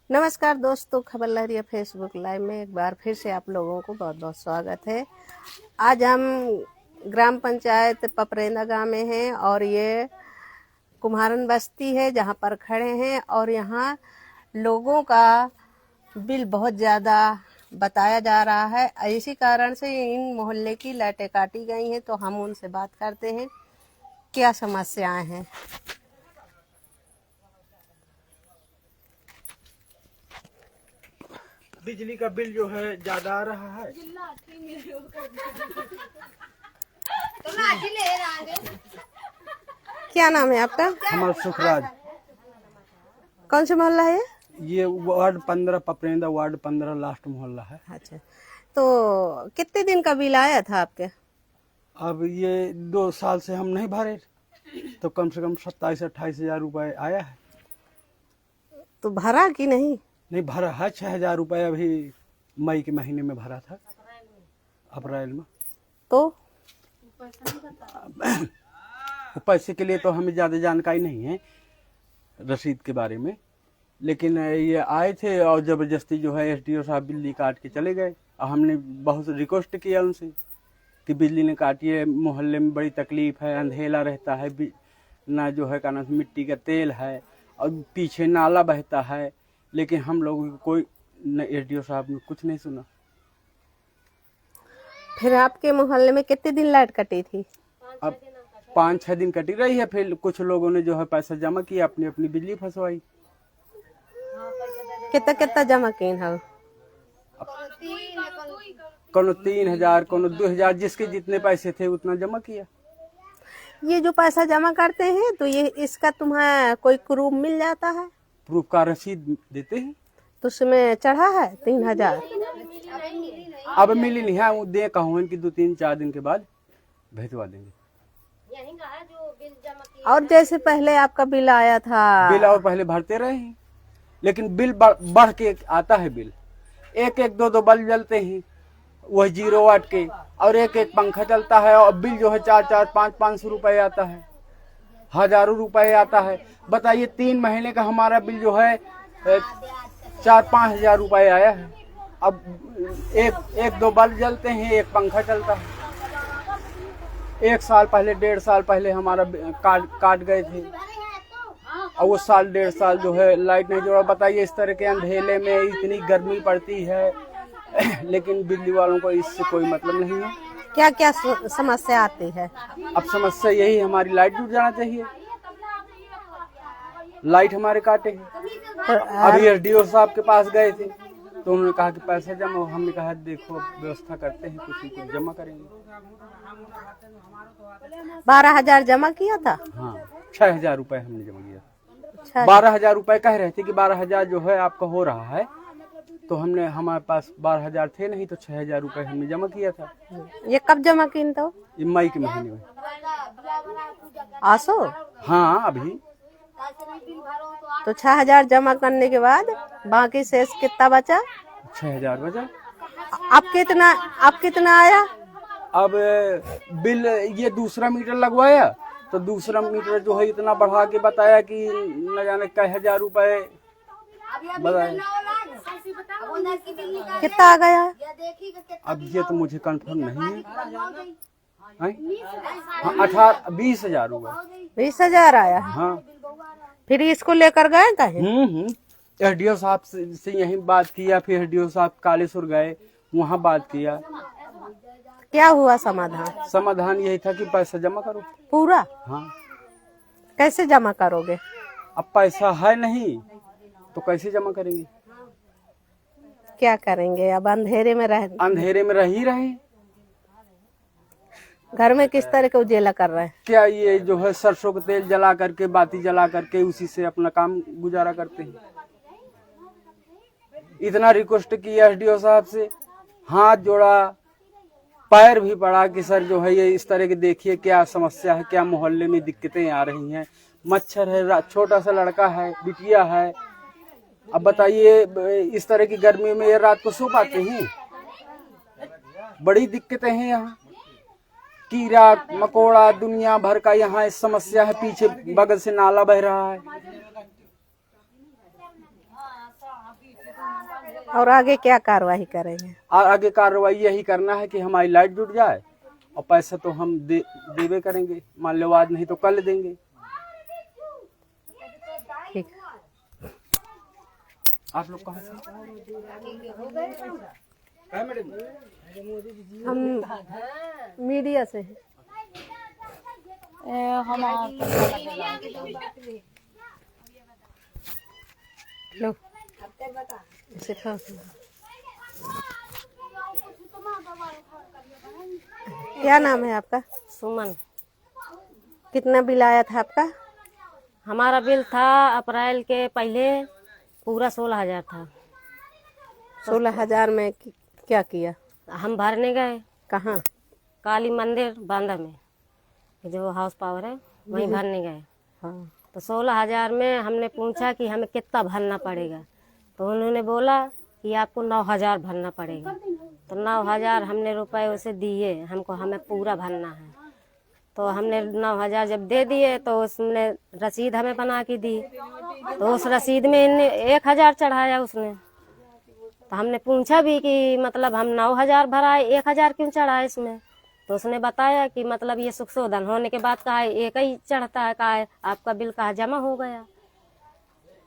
नमस्कार दोस्तों, खबर लहरिया फेसबुक लाइव में एक बार फिर से आप लोगों को बहुत बहुत स्वागत है। आज हम ग्राम पंचायत पपरेंदा गांव में हैं और ये कुम्हारन बस्ती है जहां पर खड़े हैं और यहाँ लोगों का बिल बहुत ज़्यादा बताया जा रहा है। इसी कारण से इन मोहल्ले की लाइटें काटी गई हैं, तो हम उनसे बात करते हैं क्या समस्याएं हैं। बिजली का बिल जो है ज्यादा आ रहा है। क्या नाम है आपका? हमारा सुखराज। कौन सा मोहल्ला है ये वार्ड 15 पपरेंदा वार्ड 15 लास्ट मोहल्ला है। अच्छा, तो कितने दिन का बिल आया था आपके? अब ये 2 साल से हम नहीं भरे, तो कम से कम 27-28 हजार रुपए आया है। तो भरा कि नहीं? नहीं भरा है, 6,000 रुपए अभी मई के महीने में भरा था, अप्रैल में। तो पैसे के लिए तो हमें ज्यादा जानकारी नहीं है रसीद के बारे में, लेकिन ये आए थे और जबरदस्ती जो है एसडीओ साहब बिजली काट के चले गए। और हमने बहुत रिक्वेस्ट किया उनसे कि बिजली ने काटी है, मोहल्ले में बड़ी तकलीफ है, अंधेला रहता है, ना जो है का मिट्टी का तेल है और पीछे नाला बहता है, लेकिन हम लोगों को कोई एसडीओ साहब ने कुछ नहीं सुना। फिर आपके मोहल्ले में कितने दिन लाइट कटी थी? अब 5-6 दिन कटी रही है। फिर कुछ लोगों ने जो है पैसा जमा किया, अपनी अपनी बिजली फंसवाई। कितना कितना जमा किए हैं? कोनो 3,000 कोनो 2,000, जिसके जितने पैसे थे उतना जमा किया। ये जो पैसा जमा करते हैं तो ये इसका तुम्हें कोई प्रूफ मिल जाता है? प्रूफ का रसीद देते हैं। तो उसमें चढ़ा है 3,000? अब मिली नहीं है, वो दे कहूँ कि 2-3-4 दिन के बाद भेजवा देंगे। और जैसे पहले आपका बिल आया था, बिल और पहले भरते रहे हैं, लेकिन बिल बढ़ के आता है। बिल 1-1, 2-2 बल्ब जलते हैं वह 0 वाट के, और 1-1 पंखा चलता है और बिल जो है 400, 500 रुपए आता है, हजारों रुपए आता है। बताइए 3 महीने का हमारा बिल जो है 4-5 हजार रुपए आया है। अब 1-2 बल्ब जलते हैं, 1 पंखा चलता है। 1 साल पहले 1.5 साल पहले हमारा काट गए थे और वो 1.5 साल जो है लाइट नहीं जोड़ा। बताइए इस तरह के अंधेले में इतनी गर्मी पड़ती है, लेकिन बिजली वालों को इससे कोई मतलब नहीं है। क्या क्या समस्या आती है? अब समस्या यही, हमारी लाइट जुट जाना चाहिए, लाइट हमारे काटे हैं। अभी एसडीओ साहब के पास गए थे तो उन्होंने कहा कि पैसे जमा। हमने कहा देखो व्यवस्था करते हैं, कुछ जमा करेंगे। 12,000 जमा किया था? हाँ, 6,000 रुपए हमने जमा किया। 12,000 रुपए कह रहे थे कि 12,000 जो है आपका हो रहा है, तो हमने, हमारे पास 12,000 थे नहीं, तो 6,000 रुपए हमने जमा किया था। ये कब जमा किए? तो ये मई के महीने में। आसो? हाँ, अभी तो 6,000 जमा करने के बाद बाकी शेष कितना बचा? 6,000 बचा। आप कितना आया? अब बिल ये दूसरा मीटर लगवाया तो दूसरा मीटर जो है इतना बढ़ा के बताया कि न जाने कई हजार रुपए बताया। कितना आ गया? अब ये तो मुझे कंफर्म नहीं है। हाँ, 18-20 हजार हुआ। 20,000 आया? हाँ। फिर इसको लेकर गए कहीं? एसडीओ साहब से यही बात किया, फिर एसडीओ साहब कालेश्वर गए, वहाँ बात किया। क्या हुआ समाधान? समाधान यही था कि पैसा जमा करो पूरा। हाँ। कैसे जमा करोगे? अब पैसा है नहीं तो कैसे जमा करेंगे? क्या करेंगे? अब अंधेरे में रह ही रहे। घर में किस तरह का उजेला कर रहे हैं? क्या ये जो है सरसों का तेल जला करके, बाती जला करके उसी से अपना काम गुजारा करते हैं। इतना रिक्वेस्ट किया एसडीओ साहब से, हाथ जोड़ा, पैर भी पड़ा कि सर जो है ये इस तरह के देखिए क्या समस्या है, क्या मोहल्ले में दिक्कतें आ रही हैं। मच्छर है, छोटा सा लड़का है, बिटिया है। अब बताइए इस तरह की गर्मी में ये रात को सो पाते हैं? बड़ी दिक्कतें हैं यहाँ। कीड़ा मकोड़ा दुनिया भर का यहाँ समस्या है। पीछे बगल से नाला बह रहा है, और आगे क्या कार्रवाई करेंगे? और आगे कार्रवाई यही करना है कि हमारी लाइट जुट जाए, और पैसा तो हम देवे करेंगे, मान लो आज नहीं तो कल देंगे। ठीक। आप लोग कहाँ से? हम मीडिया से हैं। हम लो सिखाओ। क्या नाम है आपका? सुमन। कितना बिल आया था आपका? हमारा बिल था अप्रैल के पहले पूरा 16,000 था। 16,000 में क्या किया? हम भरने गए कहाँ? काली मंदिर बांदा में, जो हाउस पावर है वहीं भरने गए। हाँ। तो 16,000 में हमने पूछा कि हमें कितना भरना पड़ेगा, तो उन्होंने बोला कि आपको 9,000 भरना पड़ेगा। तो 9,000 हमने रुपए उसे दिए, हमें पूरा भरना है। तो हमने 9,000 जब दे दिए तो उसने रसीद हमें बना के दी, तो उस रसीद में 1,000 चढ़ाया उसने। तो हमने पूछा भी कि मतलब हम 9,000 भराए, 1,000 क्यों चढ़ाए इसमें? तो उसने बताया कि मतलब ये सुख शोधन होने के बाद कहा एक ही चढ़ता है, कहा आपका बिल कहा जमा हो गया।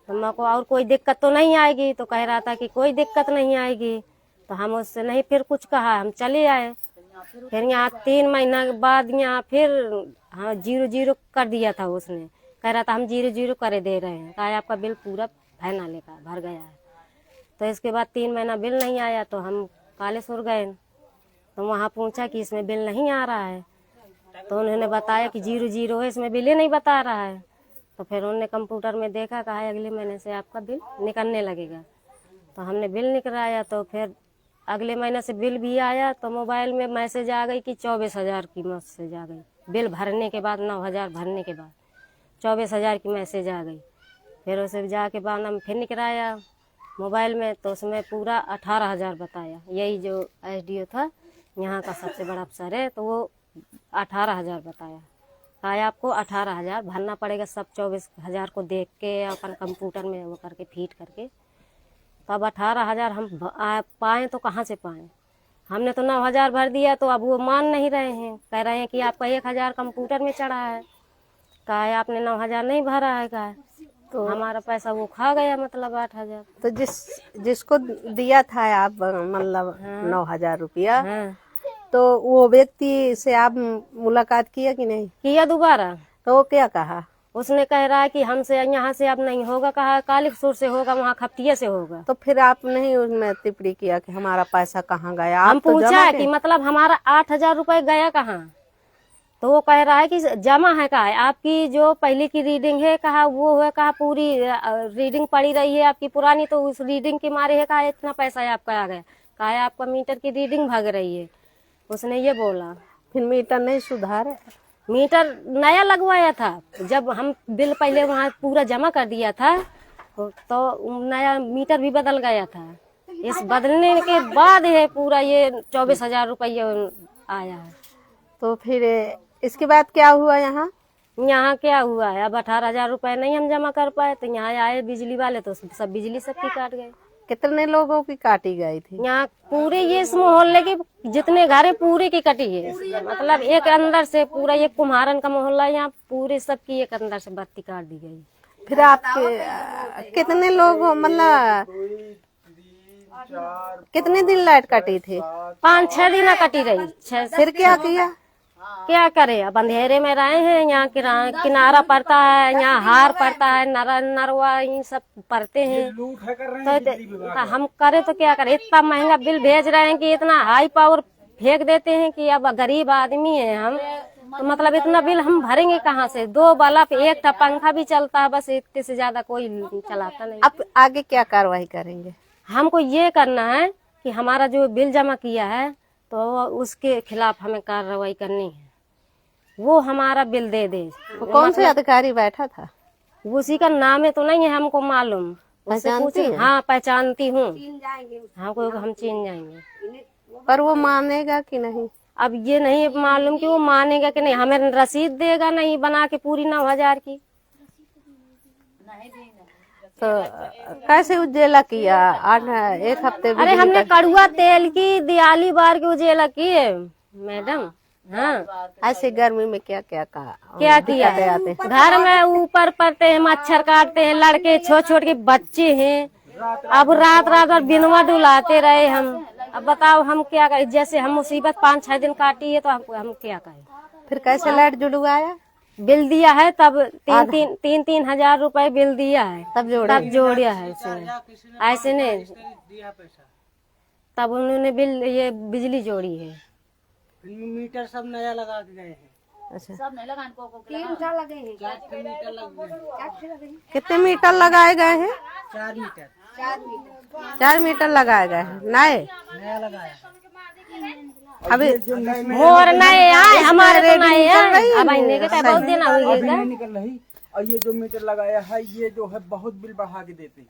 तो मेरे को और कोई दिक्कत तो नहीं आएगी, तो कह रहा था कि कोई दिक्कत नहीं आएगी। तो हम उससे नहीं फिर कुछ कहा, हम चले आए। फिर यहाँ 3 महीना के बाद यहाँ फिर हाँ 0 कर दिया था उसने, कह रहा था हम 0 करे दे रहे हैं, कहा आपका बिल पूरा फाइनल का भर गया है। तो इसके बाद 3 महीना बिल नहीं आया, तो हम कालेश्वर गए, तो वहाँ पूछा कि इसमें बिल नहीं आ रहा है। तो उन्होंने बताया कि 0 है, इसमें बिल ही नहीं बता रहा है। तो फिर उन्होंने कंप्यूटर में देखा, कहा अगले महीने से आपका बिल निकलने लगेगा। तो हमने बिल निकलाया, तो फिर अगले महीने से बिल भी आया। तो मोबाइल में मैसेज आ गई कि 24,000 की मैसेज आ गई। बिल भरने के बाद 9,000 भरने के बाद 24,000 की मैसेज आ गई। फिर उसे जाके बाद हम फिर निकलाया मोबाइल में, तो उसमें पूरा 18,000 बताया। यही जो SDO था यहाँ का सबसे बड़ा अफसर है, तो वो 18,000 बताया। कहा आपको 18,000 भरना पड़ेगा, सब 24,000 को देख के अपन कंप्यूटर में वो करके फीड करके। तब 18,000 हम पाएँ तो कहाँ से पाएँ? हमने तो 9,000 भर दिया, तो अब वो मान नहीं रहे हैं, कह रहे हैं कि आपका 1,000 कंप्यूटर में चढ़ा है। कहा आपने 9,000 नहीं भरा है, कहा तो हमारा पैसा वो खा गया, मतलब 8,000। तो जिसको दिया था आप मतलब 9,000 रुपया, तो वो व्यक्ति से आप मुलाकात किया कि नहीं? किया दोबारा। तो वो क्या कहा? उसने कह रहा है कि हमसे यहाँ से अब नहीं होगा, कहा कालीपुर से होगा, वहाँ खपटिया से होगा। तो फिर आप नहीं उसमें टिप्पणी किया कि हमारा पैसा कहाँ गया? हम आप तो पूछा कि मतलब हमारा 8,000 रुपए गया कहाँ? तो वो कह रहा है कि जमा है, कहा आपकी जो पहले की रीडिंग है, कहा वो है, कहा पूरी रीडिंग पड़ी रही है आपकी पुरानी, तो उस रीडिंग के मारे है, कहा इतना पैसा आपका आ गया। कहा आपका मीटर की रीडिंग भाग रही है, उसने ये बोला। फिर मीटर नहीं सुधारे? मीटर नया लगवाया था, जब हम बिल पहले वहाँ पूरा जमा कर दिया था, तो नया मीटर भी बदल गया था। इस बदलने के बाद है पूरा ये 24,000 रुपये आया है। तो फिर इसके बाद क्या हुआ यहाँ? यहाँ क्या हुआ है, अब 18,000 रुपए नहीं हम जमा कर पाए, तो यहाँ आए बिजली वाले, तो सब बिजली सबकी काट गए। कितने लोगों की काटी गई थी? यहाँ पूरे ये इस मोहल्ले के जितने घर है पूरे की कटी है, मतलब एक अंदर से पूरा ये कुम्हारन का मोहल्ला, यहाँ पूरे सबकी एक अंदर से बत्ती काट दी गई। फिर आप कितने लोग मतलब कितने दिन लाइट कटी थी? 5-6 दिन कटी रही। फिर क्या किया? क्या करे, अब अंधेरे में रहे हैं। यहाँ किनारा पड़ता है, यहाँ हार पड़ता है, नरवा ये सब पड़ते हैं, तो हम करे तो क्या करे? इतना महंगा बिल भेज रहे हैं कि इतना हाई पावर फेंक देते हैं कि अब गरीब आदमी है हम, तो मतलब इतना बिल हम भरेंगे कहाँ से? 2 बल्ब, 1 पंखा भी चलता है, बस इतने से ज्यादा कोई चलाता नहीं। अब आगे क्या कार्रवाई करेंगे? हमको ये करना है कि हमारा जो बिल जमा किया है, तो उसके खिलाफ हमें कार्रवाई करनी है, वो हमारा बिल दे दे। तो कौन से अधिकारी बैठा था? उसी का नाम है तो नहीं है हमको मालूम, उससे पूछे। हाँ पहचानती हूँ, हमको हम चीन जाएंगे। पर वो मानेगा कि नहीं? अब ये नहीं मालूम कि वो मानेगा कि नहीं। हमें रसीद देगा नहीं बना के पूरी 9,000 की। तो कैसे उज्ज्वला किया? 1 हफ्ते अरे बिजली हमने कड़ुआ तेल की दियाली बार की उजेला की है मैडम। हाँ, ऐसे गर्मी में क्या क्या कहा? क्या किया दिक्कतें आते हैं? घर में ऊपर पड़ते हैं, मच्छर काटते हैं, लड़के छोटे छोटे के बच्चे हैं। अब रात रात भर बिनवा डुलाते रहे हम। अब बताओ हम क्या करें? जैसे हम मुसीबत 5-6 दिन काटी है तो हम क्या करें? फिर कैसे लाइट जुड़वाया? बिल दिया है तब 3-3 हजार रुपए बिल दिया है, तब जोड़े? तब जोड़िया है इसने, ऐसे नहीं। तब उन्होंने बिल ये बिजली जोड़ी है। मीटर सब नया लगा के गए हैं। अच्छा, सब नया लगा इनको 3 साल लगे हैं। 4 मीटर लग गए। कितने मीटर लगाए गए हैं? 4 मीटर। 4 मीटर लगाए गए हैं नए। नया लगाया। अभी और नए आए हमारे तो नए हैं। अब आने के टाइम बहुत दिन अभी हुई नहीं निकल रही। और ये जो मीटर लगाया है ये जो है बहुत बिल बढ़ा के देते हैं।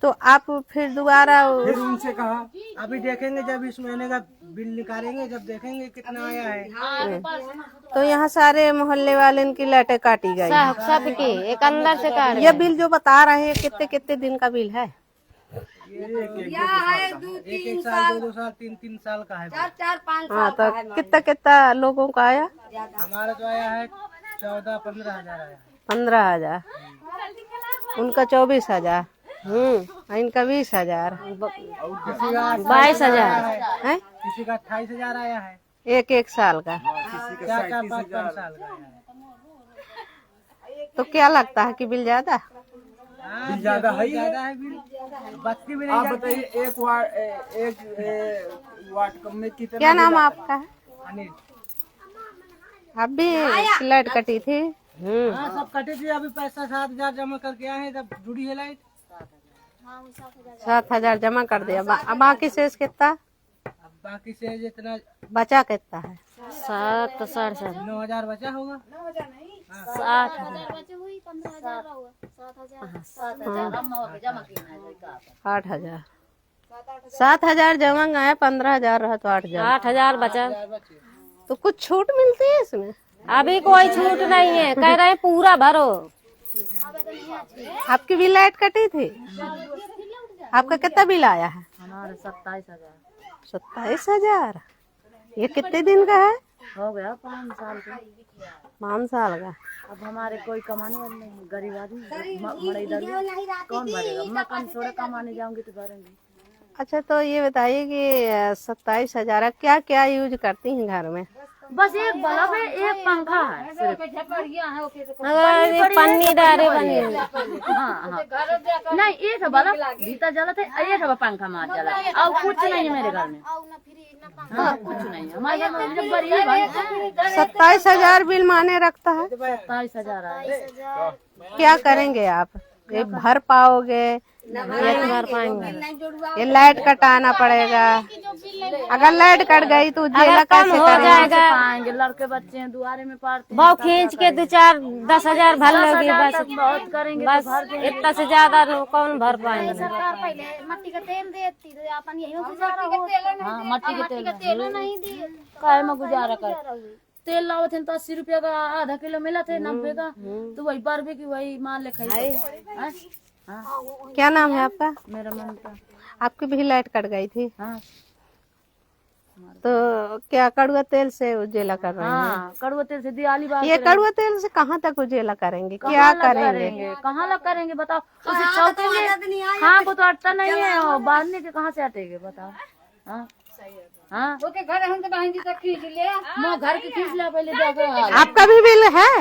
तो आप फिर दोबारा फिर उनसे कहा अभी देखेंगे जब इस महीने का बिल निकालेंगे, जब देखेंगे कितना आया है। तो यहाँ सारे मोहल्ले वाले इनकी लाइटें काटी गई। सबकी एक अंदर से काट। ये बिल जो बता रहे हैं कितने कितने दिन का बिल है? एक साल 2 साल 3 साल का है। 4-5 हाँ, तो कितना कितना लोगों का आया? हमारा जो आया है 14-15 हजार आया। 15 हजार। उनका 24 हजार। इनका 20 हजार। 22 हजार है। किसी का 28 हजार आया है। एक साल का। 4-5 साल का आया है। तो क्या लगता है कि बिल ज्यादा? बिल ज्यादा है बिल। बत्ती भी आप नहीं बताइए एक वाट कम में कितना? क्या नाम आपका है? अनिल। आप भी लाइट कटी थी? हाँ, सब कटे थे। अभी पैसा 7 हजार जमा करके आए हैं, तब जुड़ी है लाइट। 7 हजार जमा कर दिया। अब बाकी शेष कितना अब बाकी से जितना बचा कितना है? 7-7 9 हजार बचा होगा। 60 8 हजार। 7 हजार जमा गए, 15 हजार रहा तो 8 हजार। 8 हजार बचा। तो कुछ छूट मिलती है इसमें? अभी कोई छूट नहीं है, कह रहे हैं पूरा भरो। आपकी भी लाइट कटी थी? आपका कितना बिल आया है? हमारे 27 हजार 27 हजार। ये कितने दिन का है? हो गया 5 साल का। 5 साल का। अब हमारे कोई कमाने वाले नहीं, गरीब आदमी कौन भरेगा? मैं कम थोड़ा कमाने जाऊंगी तो भरेंगे। अच्छा, तो ये बताइए कि 27 हजार क्या क्या यूज करती हैं घर में? बस एक बल्ब है, एक पंखा है सिर्फ। पन्नी डारे बनी। नहीं, एक बल्ब भीतर जलत है, एक पंखा मार जला, और कुछ नहीं है मेरे घर में। हाँ, कुछ नहीं है हमारे घर में। गरीब है। 27 हजार बिल माने रखता है। 27 हजार आए। क्या करेंगे आप? ये भर पाओगे? भर पाएंगे। ये लाइट कटाना पड़ेगा। अगर लाइट कट गई तो उज्ज्वला कैसे हो करेंगे? जाएगा। पाएंगे, लड़के बच्चे हैं दुआरे में पड़ते, बहुत खींच के 2-4-10 हजार भर लोगी बस। बहुत करेंगे बस, इतना से ज्यादा कौन भर पाएंगे? सरकार पहले मट्टी का तेल देती तो अपन यही गुजारा। हाँ, मट्टी के तेल नहीं दिए, काय में गुजारा कर। तेल लाओ थे तो 80 रुपया का आधा किलो मिला थे, 90 का। तो वही बारबे की वही मान ले खाई। हाँ। क्या नाम है आपका? मेरा ममता। आपकी भी लाइट कट गई थी? हाँ। तो क्या कड़ुआ तेल से उज्ज्वला कर रहे हैं? हाँ, कड़ुआ तेल से दियाली बात। ये कड़ुआ तेल से कहाँ तक उज्ज्वला करेंगे? क्या करेंगे? कहाँ लग करेंगे बताओ? उसे छौकेंगे, हाँ को तो अटता नहीं है, और बांधने के कहाँ से अटेंगे बताओ? हाँ हाँ, ओके घर हम तो बहन जी तक खींच ले। मैं घर के खींच लिया पहले जाकर। आपका भी बिल है?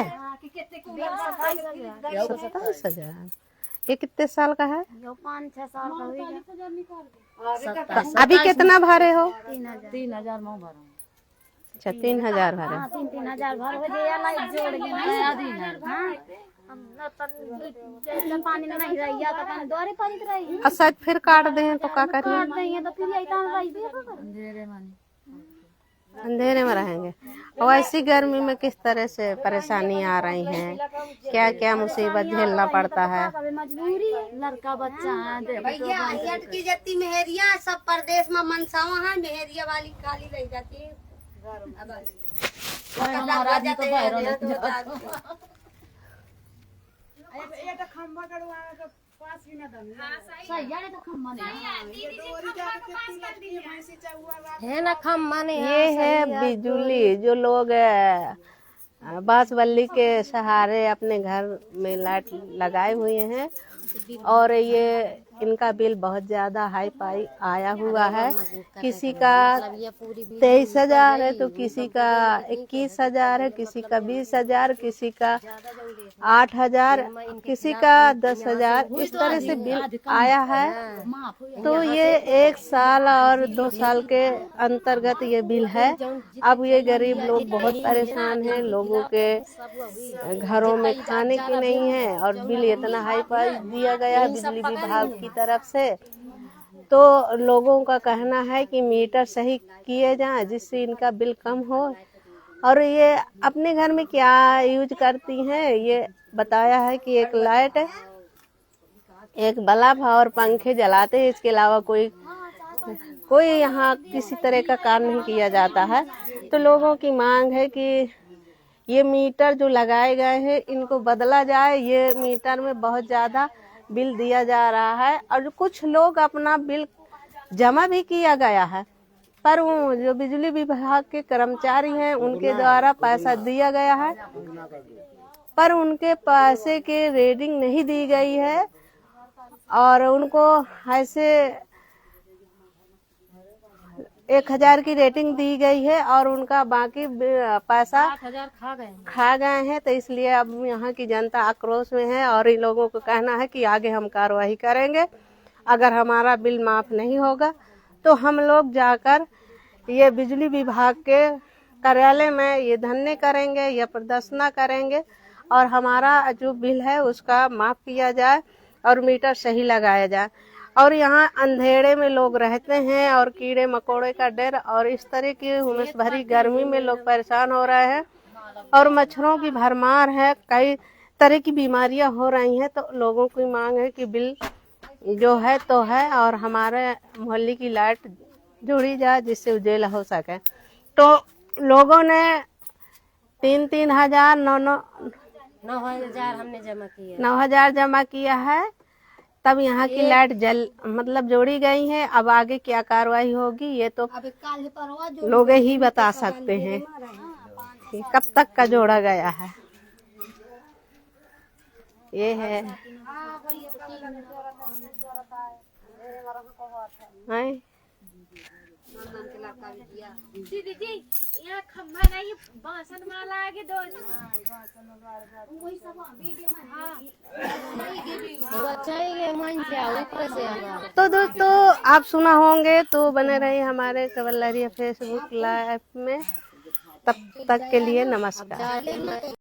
27 हजार। ये कितने साल का है? 5-6 साल का हुई। अभी कितना भरे हो? 3,000 मैं भरा। अच्छा, 3,000 भरे। 3-3 हजार भर हो जाए लाइट जोड़ के ना। पानी नहीं रही तो पानी द्वारे पानी तो रही। और शायद फिर काट दें तो क्या करिए? काट देंगे तो फिर यही काम रही। अंधेरे में रहेंगे। और ऐसी गर्मी में किस तरह से परेशानी आ रही हैं? क्या क्या मुसीबत झेलना पड़ता है? मजबूरी है, लड़का बच्चा है। भैया की जाती मेहरिया सब प्रदेश में मनसावा है, मेहरिया वाली खाली रह जाती है। है ना खम्मा नहीं ये है बिजली जो लोग बांस बल्ली के सहारे अपने घर में लाइट लगाए हुए हैं, और ये इनका बिल बहुत ज्यादा हाई फाई आया हुआ है। किसी का 23,000 है तो किसी का 21,000 है, किसी का 20,000, किसी का 8,000, किसी का 10,000, इस तरह से बिल आया है। तो ये 1 साल और 2 साल के अंतर्गत ये बिल है। अब ये गरीब लोग बहुत परेशान हैं, लोगों के घरों में खाने की नहीं है और बिल इतना हाई फाई दिया गया बिजली विभाग की तरफ से। तो लोगों का कहना है कि मीटर सही किए जाएं जिससे इनका बिल कम हो। और ये अपने घर में क्या यूज करती हैं ये बताया है कि एक लाइट है, एक बल्ब और पंखे जलाते हैं, इसके अलावा कोई यहाँ किसी तरह का काम नहीं किया जाता है। तो लोगों की मांग है कि ये मीटर जो लगाए गए हैं इनको बदला जाए। ये मीटर में बहुत ज्यादा बिल दिया जा रहा है और कुछ लोग अपना बिल जमा भी किया गया है, पर वो जो बिजली विभाग के कर्मचारी हैं उनके द्वारा पैसा दिया गया है, पर उनके पैसे के रीडिंग नहीं दी गई है और उनको ऐसे 1,000 की रेटिंग दी गई है और उनका बाकी पैसा 8,000 खा गए हैं। तो इसलिए अब यहाँ की जनता आक्रोश में है और इन लोगों को कहना है कि आगे हम कार्रवाई करेंगे। अगर हमारा बिल माफ नहीं होगा तो हम लोग जाकर ये बिजली विभाग के कार्यालय में ये धरने करेंगे या प्रदर्शन करेंगे और हमारा जो बिल है उसका माफ किया जाए और मीटर सही लगाया जाए। और यहाँ अंधेरे में लोग रहते हैं और कीड़े मकोड़े का डर और इस तरह की उमस भरी गर्मी में लोग परेशान हो रहे हैं और मच्छरों की भरमार है, कई तरह की बीमारियां हो रही हैं। तो लोगों की मांग है कि बिल जो है तो है और हमारे मोहल्ले की लाइट जोड़ी जाए जिससे उजाला हो सके। तो लोगों ने 3,000 9,000 हमने जमा किया। 9,000 जमा किया है, तब यहाँ की लाइट जोड़ी गई है। अब आगे क्या कार्रवाई होगी ये तो लोग ही बता सकते हैं कि कब तक का जोड़ा गया है। ये है दीदी जी यहाँ खम्भा नहीं बासन माला आगे दो तो दोस्तों आप सुना होंगे तो बने रहिए हमारे खबर लहरिया फेसबुक लाइव में। तब तक के लिए नमस्कार।